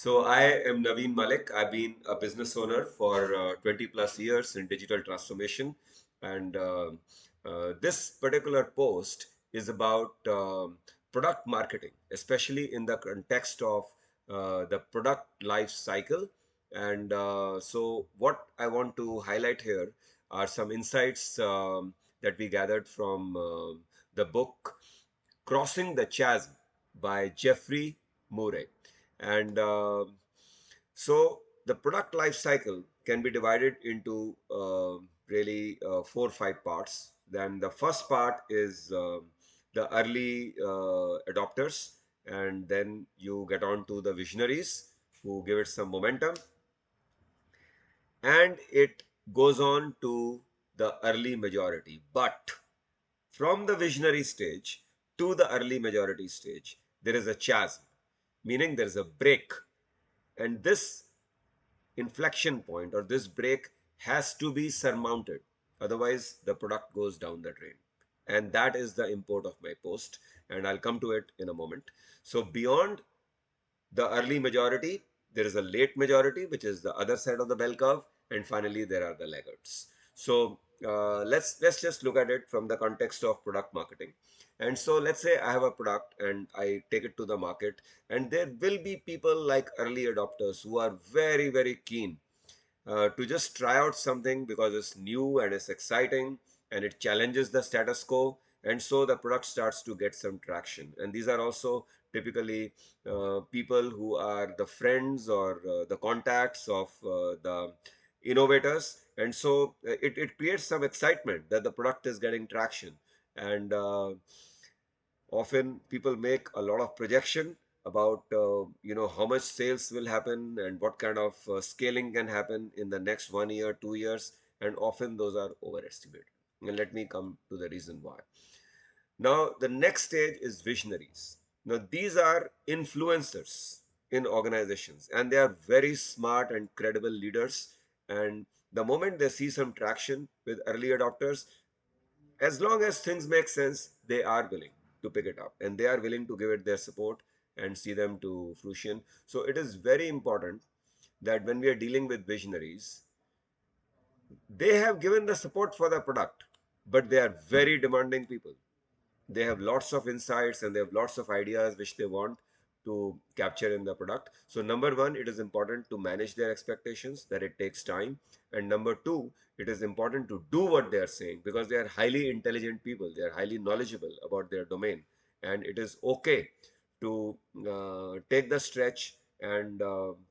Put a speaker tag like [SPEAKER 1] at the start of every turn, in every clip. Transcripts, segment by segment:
[SPEAKER 1] So I am Navin Malik. I've been a business owner for 20 plus years in digital transformation. And this particular post is about product marketing, especially in the context of the product life cycle. And so what I want to highlight here are some insights that we gathered from the book Crossing the Chasm by Geoffrey Moore. And so the product life cycle can be divided into really 4 or 5 parts. Then the first part is the early adopters, and then you get on to the visionaries who give it some momentum, and it goes on to the early majority. But from the visionary stage to the early majority stage, there is a chasm, meaning there is a break. And this inflection point or this break has to be surmounted. Otherwise, the product goes down the drain. And that is the import of my post. And I'll come to it in a moment. So, beyond the early majority, there is a late majority, which is the other side of the bell curve, and finally there are the laggards. So let's just look at it from the context of product marketing. And so let's say I have a product and I take it to the market, and there will be people like early adopters who are very keen to just try out something because it's new and it's exciting and it challenges the status quo, and so the product starts to get some traction. And these are also typically people who are the friends or the contacts of the innovators, and so it creates some excitement that the product is getting traction. And often people make a lot of projection about how much sales will happen and what kind of scaling can happen in the next 1 year 2 years, and often those are overestimated. And let me come to the reason why. Now the next stage is visionaries. Now these are influencers in organizations, and they are very smart and credible leaders. And the moment they see some traction with early adopters, as long as things make sense, they are willing to pick it up and they are willing to give it their support and see them to fruition. So it is very important that when we are dealing with visionaries, they have given the support for the product, but they are very demanding people. They have lots of insights and they have lots of ideas which they want to capture in the product. So number one, it is important to manage their expectations, that it takes time. And number two, it is important to do what they are saying, because they are highly intelligent people, they are highly knowledgeable about their domain, and it is okay to take the stretch and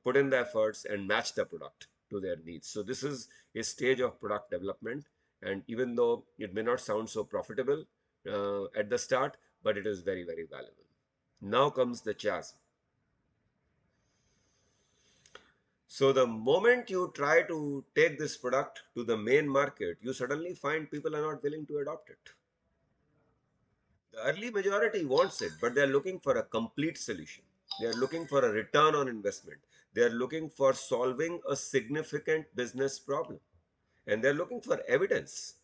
[SPEAKER 1] put in the efforts and match the product to their needs. So this is a stage of product development, and even though it may not sound so profitable at the start, but it is very valuable. Now comes the CHASM. So the moment you try to take this product to the main market, you suddenly find people are not willing to adopt it. The early majority wants it, but they are looking for a complete solution. They are looking for a return on investment. They are looking for solving a significant business problem. And they're looking for evidence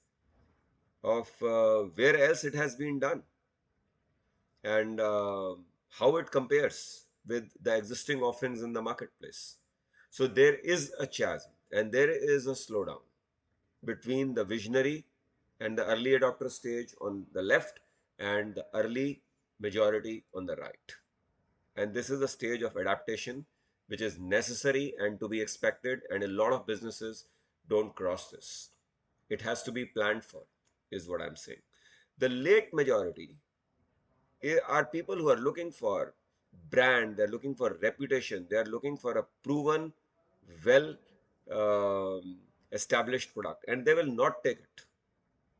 [SPEAKER 1] of where else it has been done, and how it compares with the existing offerings in the marketplace. So there is a chasm and there is a slowdown between the visionary and the early adopter stage on the left and the early majority on the right. And this is a stage of adaptation which is necessary and to be expected, and a lot of businesses don't cross this. It has to be planned for, is what I'm saying. The late majority are people who are looking for brand, they're looking for reputation, they're looking for a proven, well established product, and they will not take it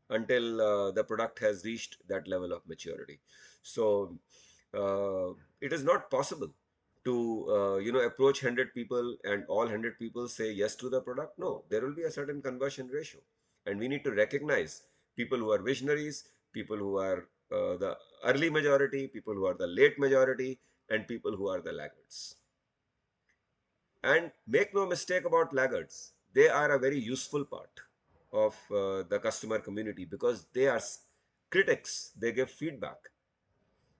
[SPEAKER 1] until the product has reached that level of maturity. So it is not possible to approach 100 people and all 100 people say yes to the product. No, there will be a certain conversion ratio, and we need to recognize people who are visionaries, people who are the early majority, people who are the late majority, and people who are the laggards. And make no mistake about laggards, they are a very useful part of the customer community, because they are critics, they give feedback,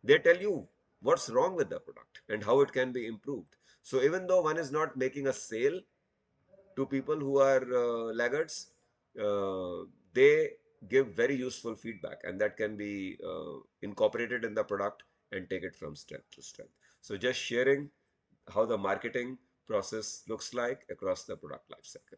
[SPEAKER 1] they tell you what's wrong with the product and how it can be improved. So even though one is not making a sale to people who are laggards, uh, they give very useful feedback, and that can be incorporated in the product and take it from strength to strength. So just sharing how the marketing process looks like across the product lifecycle.